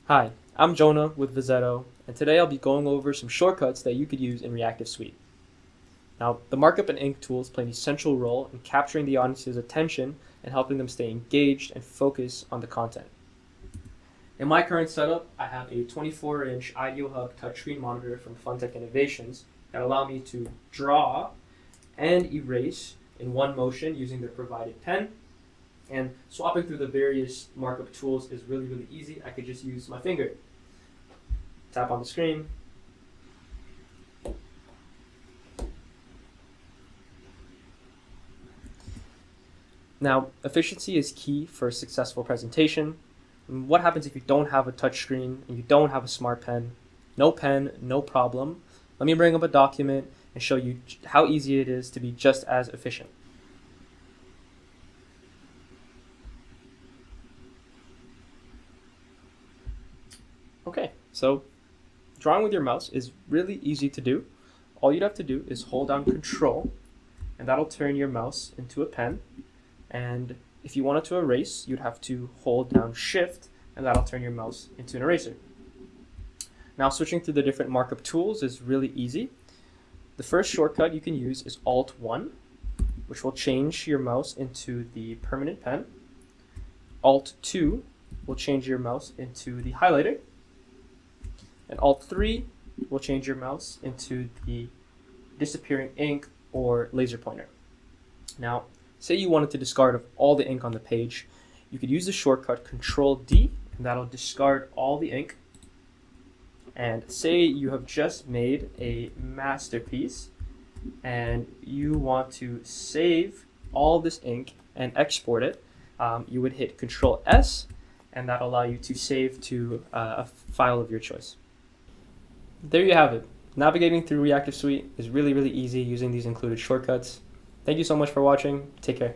Hi, I'm Jonah with Vizetto, and today I'll be going over some shortcuts that you could use in Reactiv SUITE. Now, the markup and ink tools play an essential role in capturing the audience's attention and helping them stay engaged and focus on the content. In my current setup, I have a 24-inch Ideal Hub touchscreen monitor from Funtech Innovations that allow me to draw and erase in one motion using the provided pen. And swapping through the various markup tools is really easy. I could just use my finger. Tap on the screen. Now, efficiency is key for a successful presentation. And what happens if you don't have a touchscreen and you don't have a smart pen? No pen, no problem. Let me bring up a document and show you how easy it is to be just as efficient. Okay, so drawing with your mouse is really easy to do. All you'd have to do is hold down Control, and that'll turn your mouse into a pen. And if you wanted to erase, you'd have to hold down Shift, and that'll turn your mouse into an eraser. Now, switching through the different markup tools is really easy. The first shortcut you can use is Alt-1, which will change your mouse into the permanent pen. Alt-2 will change your mouse into the highlighter. And Alt-3 will change your mouse into the disappearing ink or laser pointer. Now, say you wanted to discard all the ink on the page, you could use the shortcut Control-D, and that'll discard all the ink. And say you have just made a masterpiece, and you want to save all this ink and export it, you would hit Control-S, and that'll allow you to save to a file of your choice. There you have it. Navigating through Reactiv SUITE is really easy using these included shortcuts. Thank you so much for watching. Take care.